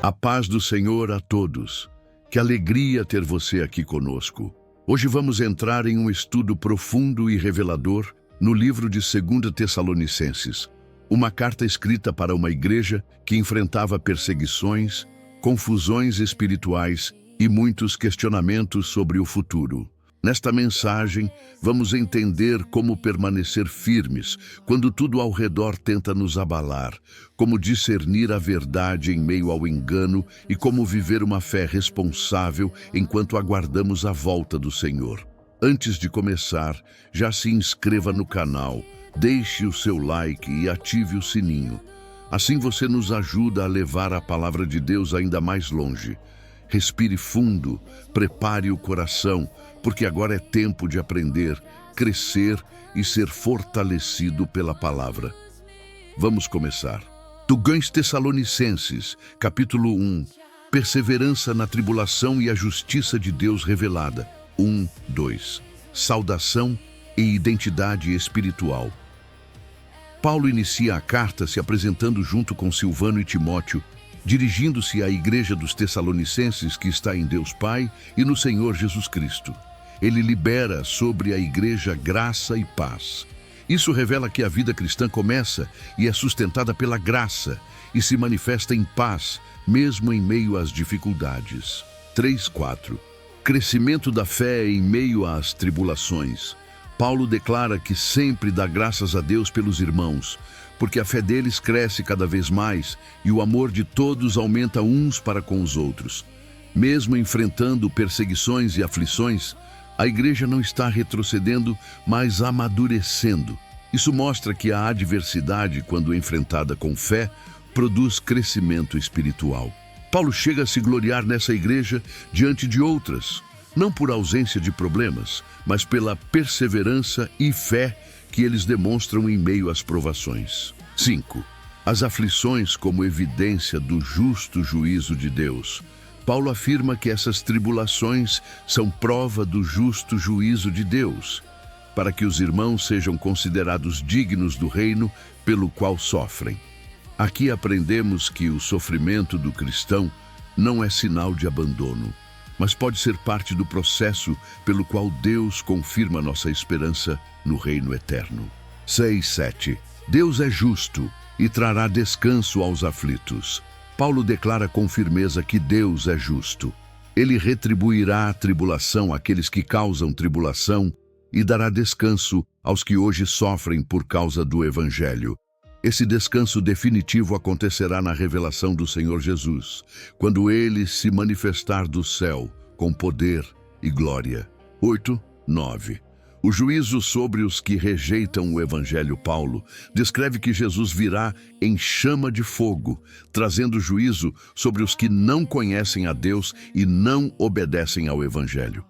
A paz do Senhor a todos. Que alegria ter você aqui conosco. Hoje vamos entrar em um estudo profundo e revelador no livro de 2 Tessalonicenses, uma carta escrita para uma igreja que enfrentava perseguições, confusões espirituais e muitos questionamentos sobre o futuro. Nesta mensagem, vamos entender como permanecer firmes quando tudo ao redor tenta nos abalar, como discernir a verdade em meio ao engano e como viver uma fé responsável enquanto aguardamos a volta do Senhor. Antes de começar, já se inscreva no canal, deixe o seu like e ative o sininho. Assim você nos ajuda a levar a palavra de Deus ainda mais longe. Respire fundo, prepare o coração, porque agora é tempo de aprender, crescer e ser fortalecido pela palavra. Vamos começar. 2 Tessalonicenses, capítulo 1. Perseverança na tribulação e a justiça de Deus revelada. 1:2. Saudação e identidade espiritual. Paulo inicia a carta se apresentando junto com Silvano e Timóteo, dirigindo-se à igreja dos Tessalonicenses que está em Deus Pai e no Senhor Jesus Cristo. Ele libera sobre a igreja graça e paz. Isso revela que a vida cristã começa e é sustentada pela graça e se manifesta em paz, mesmo em meio às dificuldades. 3:4. Crescimento da fé em meio às tribulações. Paulo declara que sempre dá graças a Deus pelos irmãos, porque a fé deles cresce cada vez mais e o amor de todos aumenta uns para com os outros. Mesmo enfrentando perseguições e aflições, a igreja não está retrocedendo, mas amadurecendo. Isso mostra que a adversidade, quando enfrentada com fé, produz crescimento espiritual. Paulo chega a se gloriar nessa igreja diante de outras, não por ausência de problemas, mas pela perseverança e fé que eles demonstram em meio às provações. 5. As aflições como evidência do justo juízo de Deus. Paulo afirma que essas tribulações são prova do justo juízo de Deus, para que os irmãos sejam considerados dignos do reino pelo qual sofrem. Aqui aprendemos que o sofrimento do cristão não é sinal de abandono, mas pode ser parte do processo pelo qual Deus confirma nossa esperança no reino eterno. 6:7. Deus é justo e trará descanso aos aflitos. Paulo declara com firmeza que Deus é justo. Ele retribuirá a tribulação àqueles que causam tribulação e dará descanso aos que hoje sofrem por causa do Evangelho. Esse descanso definitivo acontecerá na revelação do Senhor Jesus, quando Ele se manifestar do céu com poder e glória. 8:9. O juízo sobre os que rejeitam o Evangelho. Paulo descreve que Jesus virá em chama de fogo, trazendo juízo sobre os que não conhecem a Deus e não obedecem ao Evangelho.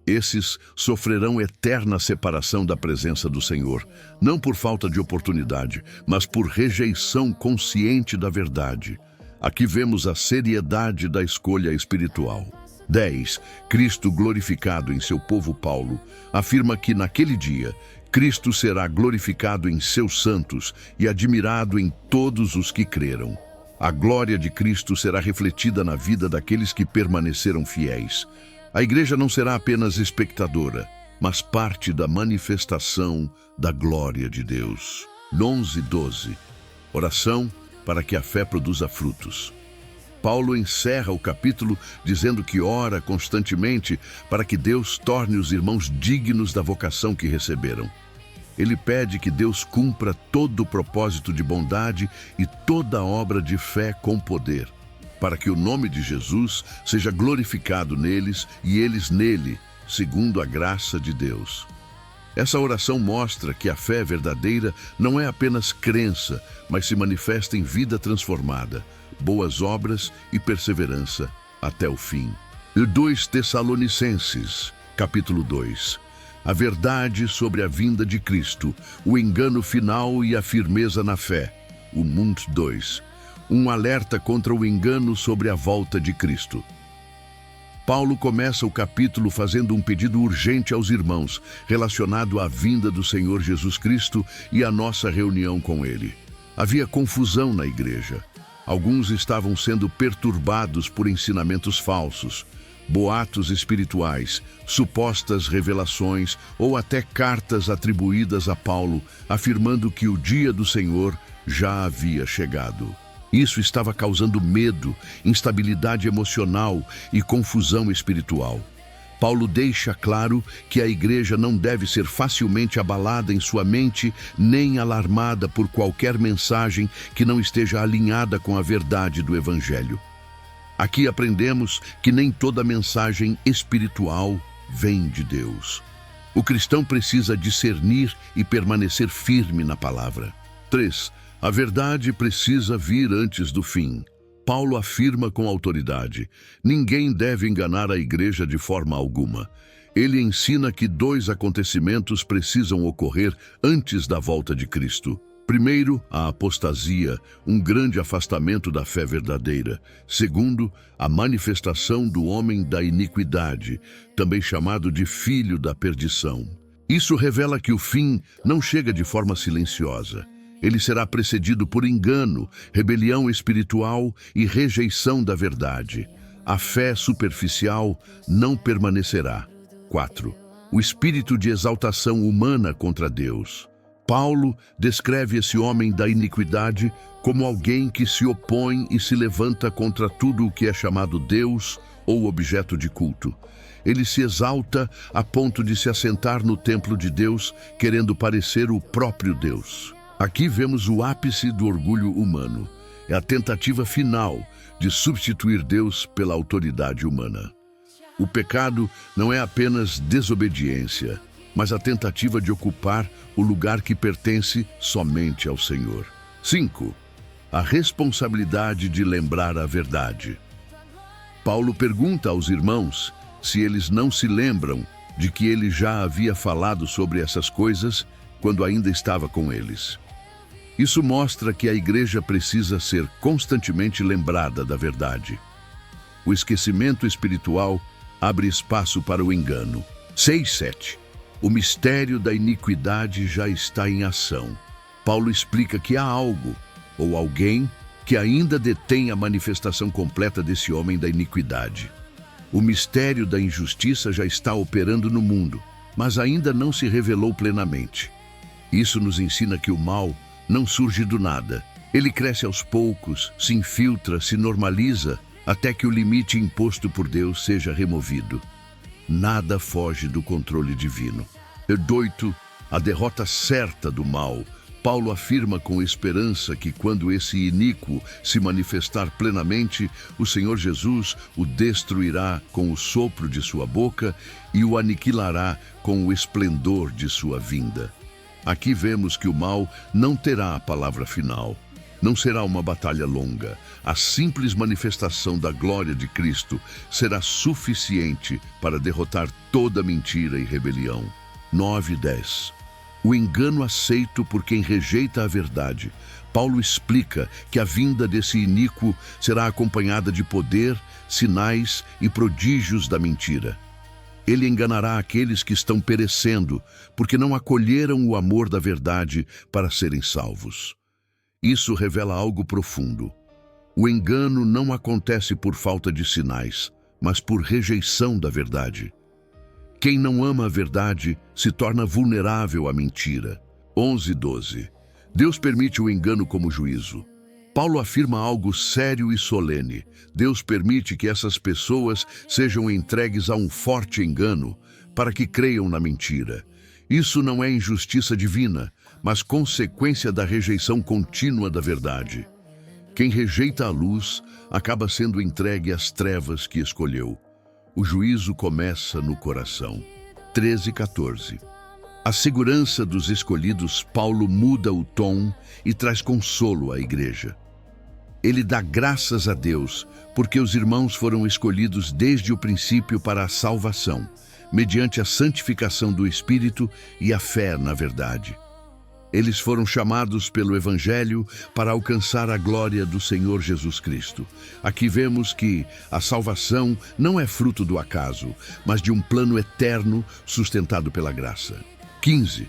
Esses sofrerão eterna separação da presença do Senhor, não por falta de oportunidade, mas por rejeição consciente da verdade. Aqui vemos a seriedade da escolha espiritual. 10. Cristo glorificado em seu povo. Paulo afirma que naquele dia, Cristo será glorificado em seus santos e admirado em todos os que creram. A glória de Cristo será refletida na vida daqueles que permaneceram fiéis. A igreja não será apenas espectadora, mas parte da manifestação da glória de Deus. 11:12. Oração para que a fé produza frutos. Paulo encerra o capítulo dizendo que ora constantemente para que Deus torne os irmãos dignos da vocação que receberam. Ele pede que Deus cumpra todo o propósito de bondade e toda a obra de fé com poder, para que o nome de Jesus seja glorificado neles e eles nele, segundo a graça de Deus. Essa oração mostra que a fé verdadeira não é apenas crença, mas se manifesta em vida transformada, boas obras e perseverança até o fim. 2 Tessalonicenses, capítulo 2. A verdade sobre a vinda de Cristo, o engano final e a firmeza na fé. O Mundo 2. Um alerta contra o engano sobre a volta de Cristo. Paulo começa o capítulo fazendo um pedido urgente aos irmãos, relacionado à vinda do Senhor Jesus Cristo e à nossa reunião com Ele. Havia confusão na igreja. Alguns estavam sendo perturbados por ensinamentos falsos, boatos espirituais, supostas revelações ou até cartas atribuídas a Paulo, afirmando que o dia do Senhor já havia chegado. Isso estava causando medo, instabilidade emocional e confusão espiritual. Paulo deixa claro que a igreja não deve ser facilmente abalada em sua mente, nem alarmada por qualquer mensagem que não esteja alinhada com a verdade do Evangelho. Aqui aprendemos que nem toda mensagem espiritual vem de Deus. O cristão precisa discernir e permanecer firme na palavra. 3. A verdade precisa vir antes do fim. Paulo afirma com autoridade: ninguém deve enganar a igreja de forma alguma. Ele ensina que 2 acontecimentos precisam ocorrer antes da volta de Cristo. Primeiro, a apostasia, um grande afastamento da fé verdadeira. Segundo, a manifestação do homem da iniquidade, também chamado de filho da perdição. Isso revela que o fim não chega de forma silenciosa. Ele será precedido por engano, rebelião espiritual e rejeição da verdade. A fé superficial não permanecerá. 4. O espírito de exaltação humana contra Deus. Paulo descreve esse homem da iniquidade como alguém que se opõe e se levanta contra tudo o que é chamado Deus ou objeto de culto. Ele se exalta a ponto de se assentar no templo de Deus, querendo parecer o próprio Deus. Aqui vemos o ápice do orgulho humano. É a tentativa final de substituir Deus pela autoridade humana. O pecado não é apenas desobediência, mas a tentativa de ocupar o lugar que pertence somente ao Senhor. 5. A responsabilidade de lembrar a verdade. Paulo pergunta aos irmãos se eles não se lembram de que ele já havia falado sobre essas coisas quando ainda estava com eles. Isso mostra que a igreja precisa ser constantemente lembrada da verdade. O esquecimento espiritual abre espaço para o engano. 6:7. O mistério da iniquidade já está em ação. Paulo explica que há algo, ou alguém, que ainda detém a manifestação completa desse homem da iniquidade. O mistério da injustiça já está operando no mundo, mas ainda não se revelou plenamente. Isso nos ensina que o mal não surge do nada. Ele cresce aos poucos, se infiltra, se normaliza, até que o limite imposto por Deus seja removido. Nada foge do controle divino. 8. A derrota certa do mal. Paulo afirma com esperança que quando esse iníquo se manifestar plenamente, o Senhor Jesus o destruirá com o sopro de sua boca e o aniquilará com o esplendor de sua vinda. Aqui vemos que o mal não terá a palavra final. Não será uma batalha longa. A simples manifestação da glória de Cristo será suficiente para derrotar toda mentira e rebelião. 9:10. O engano aceito por quem rejeita a verdade. Paulo explica que a vinda desse iníquo será acompanhada de poder, sinais e prodígios da mentira. Ele enganará aqueles que estão perecendo, porque não acolheram o amor da verdade para serem salvos. Isso revela algo profundo. O engano não acontece por falta de sinais, mas por rejeição da verdade. Quem não ama a verdade se torna vulnerável à mentira. 11:12. Deus permite o engano como juízo. Paulo afirma algo sério e solene. Deus permite que essas pessoas sejam entregues a um forte engano para que creiam na mentira. Isso não é injustiça divina, mas consequência da rejeição contínua da verdade. Quem rejeita a luz acaba sendo entregue às trevas que escolheu. O juízo começa no coração. 13:14. A segurança dos escolhidos, Paulo muda o tom e traz consolo à igreja. Ele dá graças a Deus, porque os irmãos foram escolhidos desde o princípio para a salvação, mediante a santificação do Espírito e a fé na verdade. Eles foram chamados pelo Evangelho para alcançar a glória do Senhor Jesus Cristo. Aqui vemos que a salvação não é fruto do acaso, mas de um plano eterno sustentado pela graça. 15.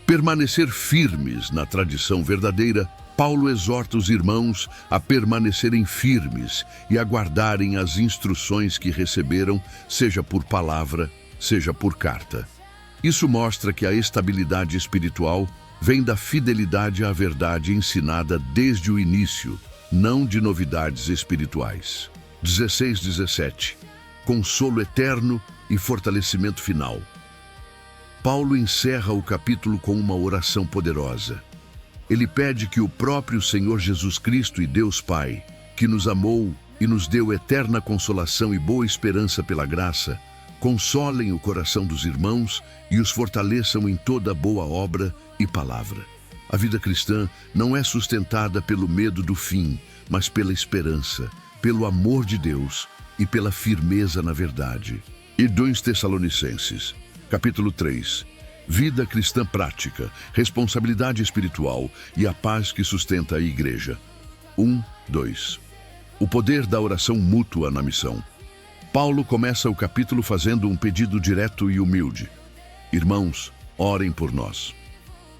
Permanecer firmes na tradição verdadeira. Paulo exorta os irmãos a permanecerem firmes e a guardarem as instruções que receberam, seja por palavra, seja por carta. Isso mostra que a estabilidade espiritual vem da fidelidade à verdade ensinada desde o início, não de novidades espirituais. 16:17. Consolo eterno e fortalecimento final. Paulo encerra o capítulo com uma oração poderosa. Ele pede que o próprio Senhor Jesus Cristo e Deus Pai, que nos amou e nos deu eterna consolação e boa esperança pela graça, consolem o coração dos irmãos e os fortaleçam em toda boa obra e palavra. A vida cristã não é sustentada pelo medo do fim, mas pela esperança, pelo amor de Deus e pela firmeza na verdade. E 2 Tessalonicenses, capítulo 3. Vida cristã prática, responsabilidade espiritual e a paz que sustenta a igreja. 1:2. O poder da oração mútua na missão. Paulo começa o capítulo fazendo um pedido direto e humilde. Irmãos, orem por nós.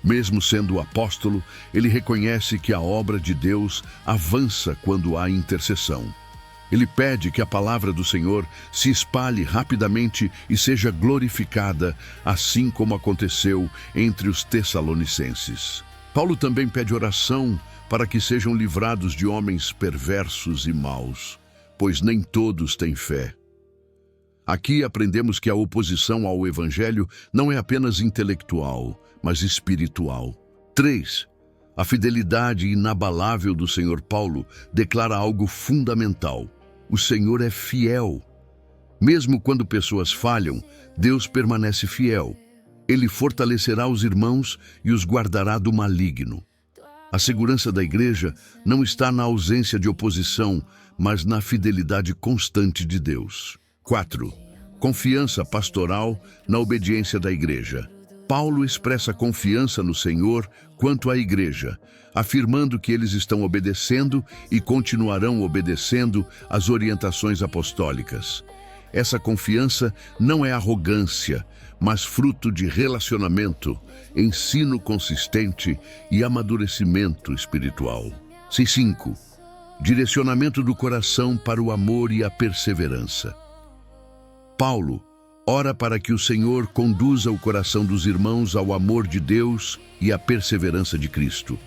Mesmo sendo apóstolo, ele reconhece que a obra de Deus avança quando há intercessão. Ele pede que a palavra do Senhor se espalhe rapidamente e seja glorificada, assim como aconteceu entre os tessalonicenses. Paulo também pede oração para que sejam livrados de homens perversos e maus, pois nem todos têm fé. Aqui aprendemos que a oposição ao Evangelho não é apenas intelectual, mas espiritual. 3. A fidelidade inabalável do Senhor Paulo declara algo fundamental. O Senhor é fiel. Mesmo quando pessoas falham, Deus permanece fiel. Ele fortalecerá os irmãos e os guardará do maligno. A segurança da igreja não está na ausência de oposição, mas na fidelidade constante de Deus. 4. Confiança pastoral na obediência da igreja. Paulo expressa confiança no Senhor quanto à igreja, afirmando que eles estão obedecendo e continuarão obedecendo às orientações apostólicas. Essa confiança não é arrogância, mas fruto de relacionamento, ensino consistente e amadurecimento espiritual. 5. Direcionamento do coração para o amor e a perseverança. Paulo ora para que o Senhor conduza o coração dos irmãos ao amor de Deus e à perseverança de Cristo.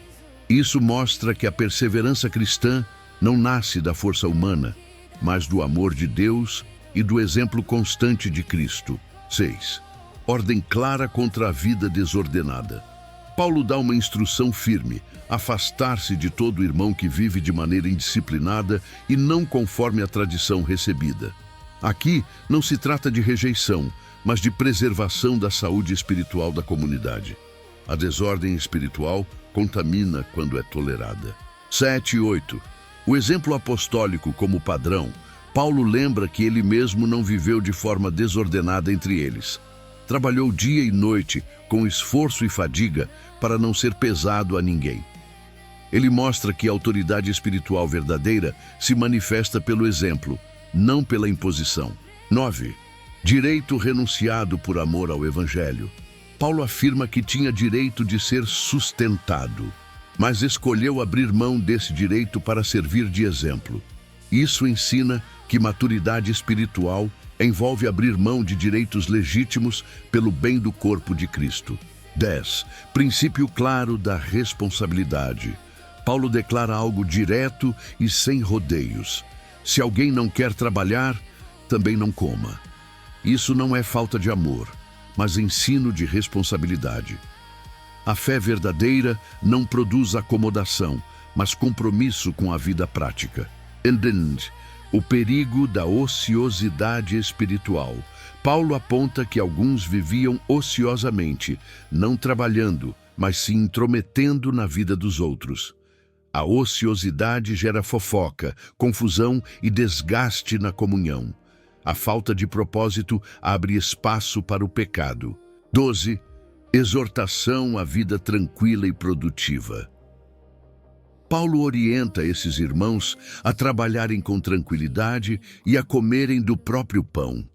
Isso mostra que a perseverança cristã não nasce da força humana, mas do amor de Deus e do exemplo constante de Cristo. 6. Ordem clara contra a vida desordenada. Paulo dá uma instrução firme: afastar-se de todo irmão que vive de maneira indisciplinada e não conforme a tradição recebida. Aqui não se trata de rejeição, mas de preservação da saúde espiritual da comunidade. A desordem espiritual contamina quando é tolerada. 7 e 8. O exemplo apostólico como padrão. Paulo lembra que ele mesmo não viveu de forma desordenada entre eles. Trabalhou dia e noite com esforço e fadiga para não ser pesado a ninguém. Ele mostra que a autoridade espiritual verdadeira se manifesta pelo exemplo, não pela imposição. 9. Direito renunciado por amor ao Evangelho. Paulo afirma que tinha direito de ser sustentado, mas escolheu abrir mão desse direito para servir de exemplo. Isso ensina que maturidade espiritual envolve abrir mão de direitos legítimos pelo bem do corpo de Cristo. 10. Princípio claro da responsabilidade. Paulo declara algo direto e sem rodeios. Se alguém não quer trabalhar, também não coma. Isso não é falta de amor, mas ensino de responsabilidade. A fé verdadeira não produz acomodação, mas compromisso com a vida prática. Entende? O perigo da ociosidade espiritual. Paulo aponta que alguns viviam ociosamente, não trabalhando, mas se intrometendo na vida dos outros. A ociosidade gera fofoca, confusão e desgaste na comunhão. A falta de propósito abre espaço para o pecado. 12. Exortação à vida tranquila e produtiva. Paulo orienta esses irmãos a trabalharem com tranquilidade e a comerem do próprio pão.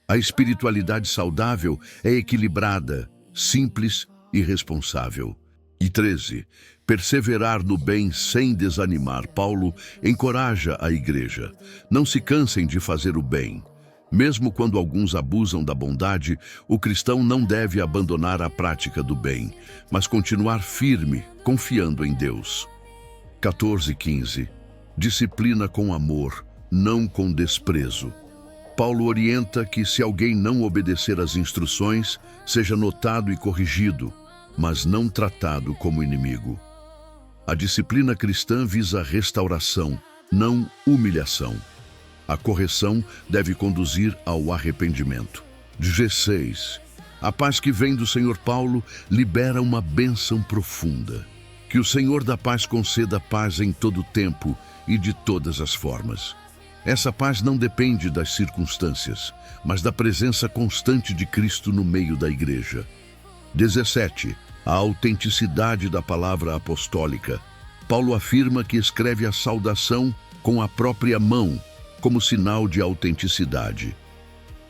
A espiritualidade saudável é equilibrada, simples e responsável. E 13. Perseverar no bem sem desanimar. Paulo encoraja a igreja. Não se cansem de fazer o bem. Mesmo quando alguns abusam da bondade, o cristão não deve abandonar a prática do bem, mas continuar firme, confiando em Deus. 14:15. Disciplina com amor, não com desprezo. Paulo orienta que se alguém não obedecer às instruções, seja notado e corrigido, mas não tratado como inimigo. A disciplina cristã visa restauração, não humilhação. A correção deve conduzir ao arrependimento. 16. A paz que vem do Senhor Paulo libera uma bênção profunda. Que o Senhor da paz conceda paz em todo o tempo e de todas as formas. Essa paz não depende das circunstâncias, mas da presença constante de Cristo no meio da igreja. 17. A autenticidade da palavra apostólica. Paulo afirma que escreve a saudação com a própria mão, como sinal de autenticidade.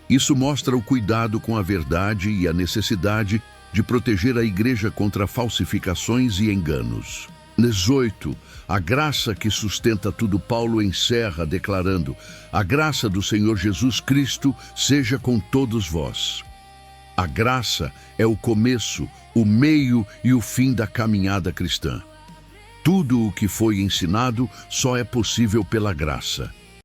Isso mostra o cuidado com a verdade e a necessidade de proteger a igreja contra falsificações e enganos. 18. A graça que sustenta tudo. Paulo encerra declarando: a graça do Senhor Jesus Cristo seja com todos vós. A graça é o começo, o meio e o fim da caminhada cristã. Tudo o que foi ensinado só é possível pela graça.